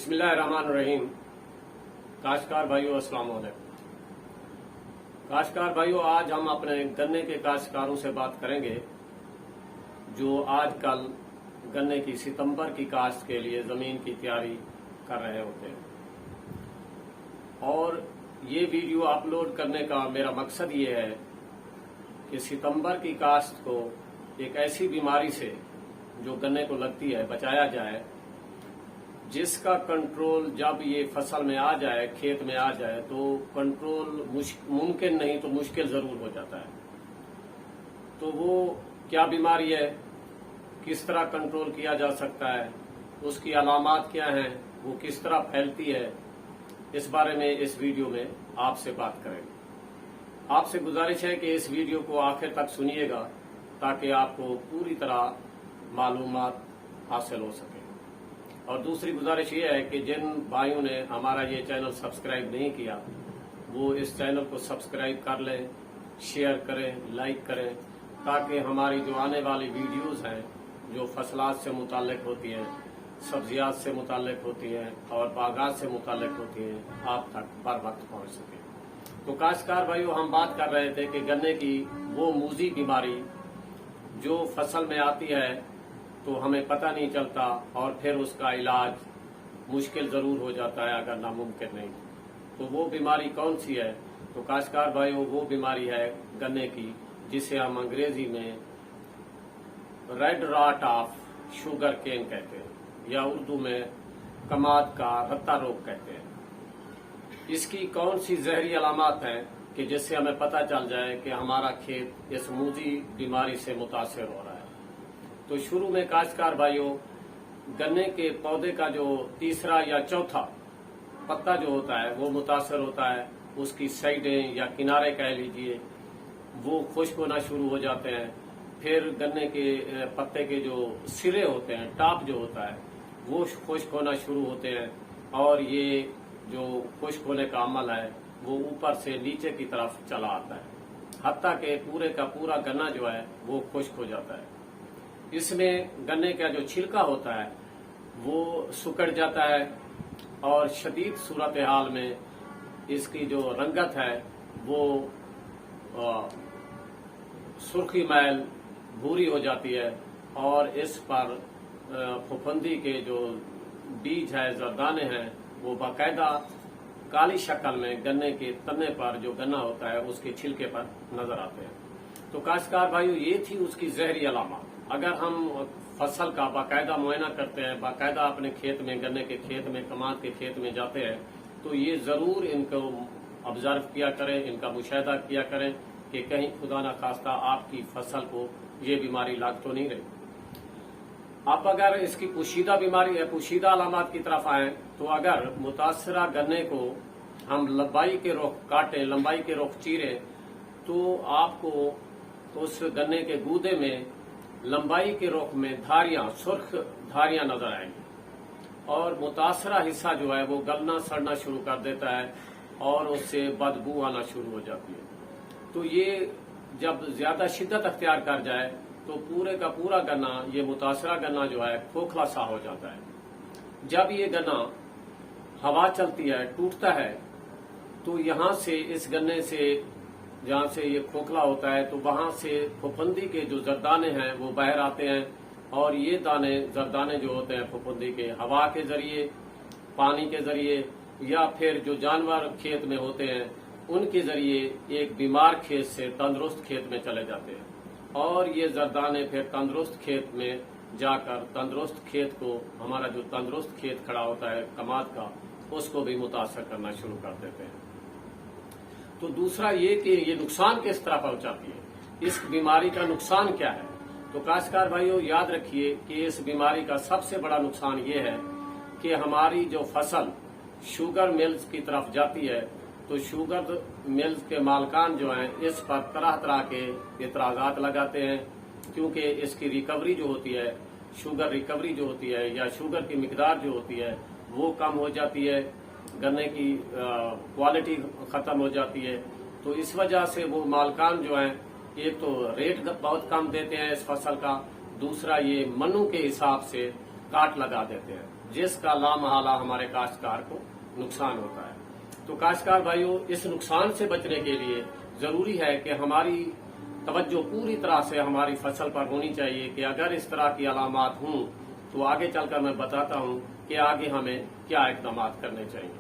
बिस्मिल्लाहिर्रहमानिर्रहीम। काश्तकार भाइयों अस्सलाम वालेकुम। काश्तकार भाइयों, आज हम अपने गन्ने के काश्तकारों से बात करेंगे जो आजकल गन्ने की सितंबर की काश्त के लिए जमीन की तैयारी कर रहे होते हैं। और ये वीडियो अपलोड करने का मेरा मकसद ये है कि सितंबर की काश्त को एक ऐसी बीमारी से जो गन्ने को लगती है बचाया जाए, जिसका कंट्रोल जब ये फसल में आ जाए, खेत में आ जाए, तो कंट्रोल मुमकिन नहीं तो मुश्किल जरूर हो जाता है। तो वो क्या बीमारी है, किस तरह कंट्रोल किया जा सकता है, उसकी अलामात क्या हैं, वो किस तरह फैलती है, इस बारे में इस वीडियो में आपसे बात करेंगे। आपसे गुजारिश है कि इस वीडियो को आखिर तक सुनिएगा ताकि आपको पूरी तरह मालूमात हासिल हो सके। और दूसरी गुजारिश ये है कि जिन भाइयों ने हमारा ये चैनल सब्सक्राइब नहीं किया, वो इस चैनल को सब्सक्राइब कर लें, शेयर करें, लाइक करें, ताकि हमारी जो आने वाली वीडियोस हैं जो फसलात से मुताल्लिक होती हैं, सब्जियात से मुताल्लिक होती हैं और बागात से मुताल्लिक होती हैं, आप तक बर वक्त पहुंच सके। तो काश्तकार भाइयों, हम बात कर रहे थे कि गन्ने की वो मूजी बीमारी जो फसल में आती है तो हमें पता नहीं चलता और फिर उसका इलाज मुश्किल जरूर हो जाता है, अगर नामुमकिन नहीं। तो वो बीमारी कौन सी है? तो काश्तकार भाइयों, वो बीमारी है गन्ने की जिसे हम अंग्रेजी में red rot of sugar cane कहते हैं या उर्दू में कमाद का रत्ता रोग कहते हैं। इसकी कौन सी जहरी अलामत है कि जिससे हमें पता चल जाए कि हमारा खेत इस मूजी बीमारी से मुतासर हो रहा है? तो शुरू में काश्तकार भाइयों, गन्ने के पौधे का जो तीसरा या चौथा पत्ता जो होता है वो मुतासर होता है, उसकी साइडें या किनारे कह लीजिए वो खुश्क होना शुरू हो जाते हैं। फिर गन्ने के पत्ते के जो सिरे होते हैं, टॉप जो होता है, वो खुश्क होना शुरू होते हैं और ये जो खुश्क होने का अमल है वो ऊपर से नीचे की तरफ चला आता है, हत्ता के पूरे का पूरा गन्ना जो है वो खुश्क हो जाता है। इसमें गन्ने का जो छिलका होता है वो सुकड़ जाता है और शदीद सूरत हाल में इसकी जो रंगत है वो सुर्खी मैल भूरी हो जाती है और इस पर फफूंदी के जो बीज है, जरदाने हैं, वो बाकायदा काली शक्ल में गन्ने के तने पर जो गन्ना होता है उसके छिलके पर नजर आते हैं। तो काश्तकार भाइयों, ये थी उसकी जहरी अलामत। अगर हम फसल का बाकायदा मुआयना करते हैं, बाकायदा अपने खेत में, गन्ने के खेत में, कमाद के खेत में जाते हैं, तो ये जरूर इनको ऑब्जर्व किया करें, इनका मुशाहिदा किया करें कि कहीं खुदा न खास्ता आपकी फसल को ये बीमारी लग तो नहीं रही। अब अगर इसकी पोशीदा बीमारी है, पोशीदा अलामत की तरफ आए, तो अगर मुतासरा गन्ने को हम लंबाई के रुख काटें, लंबाई के रुख चीरें, तो आपको उस गन्ने के गूदे में लंबाई के रुख में धारियां, सुर्ख धारियां नजर आएंगी और मुतासरा हिस्सा जो है वो गलना सड़ना शुरू कर देता है और उससे बदबू आना शुरू हो जाती है। तो ये जब ज्यादा शिद्दत अख्तियार कर जाए तो पूरे का पूरा गन्ना, ये मुतासरा गन्ना जो है खोखला सा हो जाता है। जब ये गन्ना हवा चलती है, टूटता है, तो यहां से इस गन्ने से जहां से ये खोखला होता है तो वहां से फफूंदी के जो जरदाने हैं वो बाहर आते हैं और ये दाने, जरदाने जो होते हैं फफूंदी के, हवा के जरिए, पानी के जरिए या फिर जो जानवर खेत में होते हैं उनके जरिए एक बीमार खेत से तंदुरुस्त खेत में चले जाते हैं और ये जरदाने फिर तंदुरुस्त खेत में जाकर तंदुरुस्त खेत को, हमारा जो तंदुरुस्त खेत खड़ा होता है कमाद का, उसको भी मुतासर करना शुरू कर देते हैं। तो दूसरा ये कि ये नुकसान किस तरह पहुंचाती है, इस बीमारी का नुकसान क्या है? तो काश्तकार भाइयों, याद रखिए कि इस बीमारी का सबसे बड़ा नुकसान ये है कि हमारी जो फसल शुगर मिल्स की तरफ जाती है तो शुगर मिल्स के मालकान जो हैं इस पर तरह तरह के इतराजात लगाते हैं, क्योंकि इसकी रिकवरी जो होती है, शुगर रिकवरी जो होती है या शुगर की मिकदार जो होती है वो कम हो जाती है, गन्ने की क्वालिटी खत्म हो जाती है। तो इस वजह से वो मालकान जो हैं, एक तो रेट बहुत कम देते हैं इस फसल का, दूसरा ये मनु के हिसाब से काट लगा देते हैं। جس کا لامحالہ ہمارے کاشتکار کو نقصان ہوتا ہے۔ تو کاشتکار بھائیوں، اس نقصان سے بچنے کے لیے ضروری ہے کہ ہماری توجہ پوری طرح سے ہماری فصل پر ہونی چاہیے کہ اگر اس طرح کی علامات ہوں تو آگے چل کر میں بتاتا ہوں کہ آگے ہمیں کیا اقدامات کرنے چاہیے۔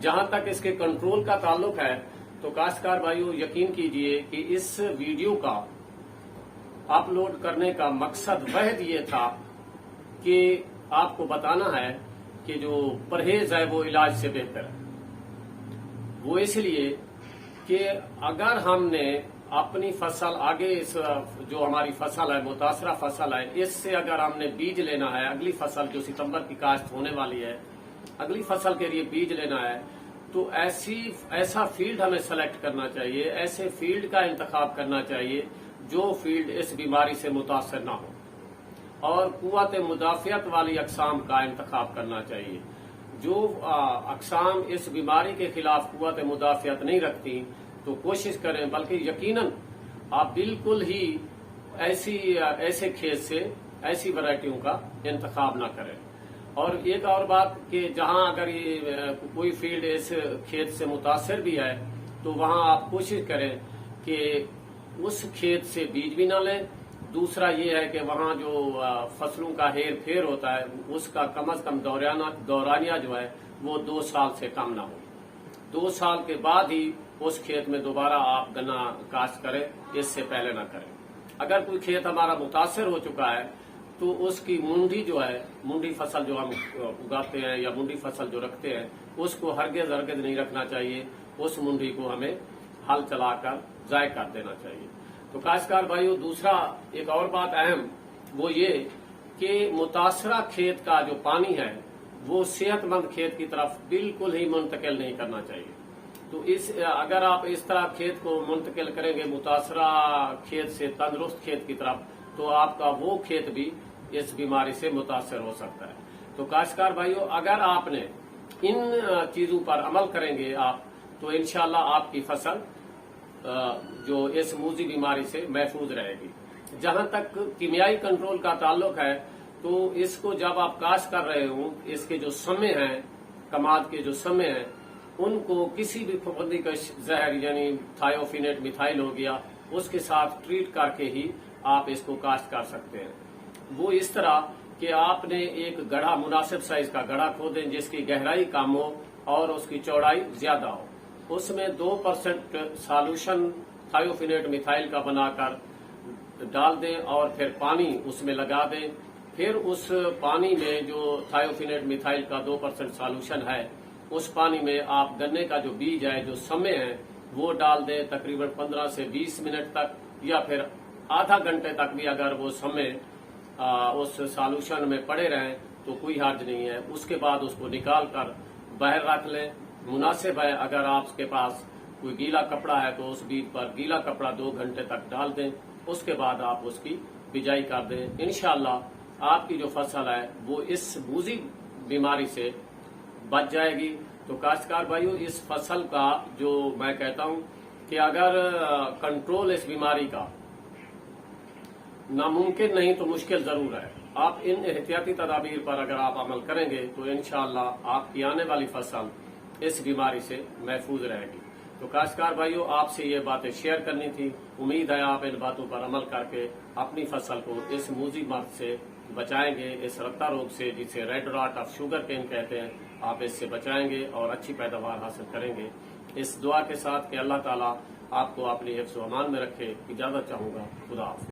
جہاں تک اس کے کنٹرول کا تعلق ہے تو کاشتکار بھائیوں یقین کیجئے کہ اس ویڈیو کا اپلوڈ کرنے کا مقصد محض یہ تھا کہ آپ کو بتانا ہے کہ جو پرہیز ہے وہ علاج سے بہتر ہے۔ وہ اس لیے کہ اگر ہم نے اپنی فصل آگے اس جو ہماری فصل ہے متاثرہ فصل ہے اس سے اگر ہم نے بیج لینا ہے، اگلی فصل جو ستمبر کی کاشت ہونے والی ہے اگلی فصل کے لیے بیج لینا ہے تو ایسا فیلڈ ہمیں سلیکٹ کرنا چاہیے، ایسے فیلڈ کا انتخاب کرنا چاہیے جو فیلڈ اس بیماری سے متاثر نہ ہو، اور قوت مدافعت والی اقسام کا انتخاب کرنا چاہیے۔ جو اقسام اس بیماری کے خلاف قوت مدافعت نہیں رکھتی تو کوشش کریں، بلکہ یقیناً آپ بالکل ہی ایسے کھیت سے ایسی ورائٹیوں کا انتخاب نہ کریں۔ اور ایک اور بات کہ جہاں اگر کوئی فیلڈ اس کھیت سے متاثر بھی ہے تو وہاں آپ کوشش کریں کہ اس کھیت سے بیج بھی نہ لیں۔ دوسرا یہ ہے کہ وہاں جو فصلوں کا ہیر پھیر ہوتا ہے اس کا کم از کم دورانیہ جو ہے وہ 2 سال سے کم نہ ہو۔ 2 سال کے بعد ہی اس کھیت میں دوبارہ آپ گنا کاشت کریں، اس سے پہلے نہ کریں۔ اگر کوئی کھیت ہمارا متاثر ہو چکا ہے تو اس کی منڈی جو ہے، منڈی فصل جو ہم اگاتے ہیں یا منڈی فصل جو رکھتے ہیں اس کو ہرگز نہیں رکھنا چاہیے، اس منڈی کو ہمیں ہل چلا کر ضائع کر دینا چاہیے۔ تو کاشتکار بھائیوں، دوسرا ایک اور بات اہم وہ یہ کہ متاثرہ کھیت کا جو پانی ہے وہ صحت مند کھیت کی طرف بالکل ہی منتقل نہیں کرنا چاہیے۔ تو اگر آپ اس طرح کھیت کو منتقل کریں گے متاثرہ کھیت سے تندرست کھیت کی طرف تو آپ کا وہ کھیت بھی اس بیماری سے متاثر ہو سکتا ہے۔ تو کاشتکار بھائیوں، اگر آپ نے ان چیزوں پر عمل کریں گے آپ تو انشاءاللہ آپ کی فصل جو اس موذی بیماری سے محفوظ رہے گی۔ جہاں تک کیمیائی کنٹرول کا تعلق ہے تو اس کو جب آپ کاشت کر رہے ہوں اس کے جو سمے ہیں، کماد کے جو سمے ہیں ان کو کسی بھی پھپھندی کا زہر یعنی تھائیوفینیٹ میتھائل ہو گیا اس کے ساتھ ٹریٹ کر کے ہی آپ اس کو کاشت کر سکتے ہیں۔ وہ اس طرح کہ آپ نے ایک گڑھا مناسب سائز کا گڑھا کھودیں جس کی گہرائی کم ہو اور اس کی چوڑائی زیادہ ہو، اس میں 2% سالوشن تھائیوفینیٹ میتھائل کا بنا کر ڈال دیں اور پھر پانی اس میں لگا دیں۔ پھر اس پانی میں جو تھائیوفینیٹ میتھائل کا 2% سالوشن ہے اس پانی میں آپ گنے کا جو بیج ہے جو سمے ہے وہ ڈال دیں تقریباً 15 سے 20 منٹ تک، یا پھر آدھا گھنٹے تک بھی اگر وہ سمے اس سالوشن میں پڑے رہیں تو کوئی حرج نہیں ہے۔ اس کے بعد اس کو نکال کر باہر رکھ لیں۔ مناسب ہے اگر آپ کے پاس کوئی گیلا کپڑا ہے تو اس بیج پر گیلا کپڑا 2 گھنٹے تک ڈال دیں، اس کے بعد آپ اس کی بجائی کر دیں۔ انشاءاللہ آپ کی جو فصل ہے وہ اس موذی بیماری سے بچ جائے گی۔ تو کاشتکار بھائیوں، اس فصل کا جو میں کہتا ہوں کہ اگر کنٹرول اس بیماری کا ناممکن نہیں تو مشکل ضرور ہے، آپ ان احتیاطی تدابیر پر اگر آپ عمل کریں گے تو انشاءاللہ آپ کی آنے والی فصل اس بیماری سے محفوظ رہے گی۔ تو کاشتکار بھائیوں، آپ سے یہ باتیں شیئر کرنی تھی، امید ہے آپ ان باتوں پر عمل کر کے اپنی فصل کو اس موذی مرض سے بچائیں گے، اس رتا روگ سے جسے ریڈ راٹ آف شوگر کین کہتے ہیں، آپ اس سے بچائیں گے اور اچھی پیداوار حاصل کریں گے۔ اس دعا کے ساتھ کہ اللہ تعالیٰ آپ کو اپنی حفظ و امان میں رکھے، اجازت چاہوں گا۔ خدا حافظ۔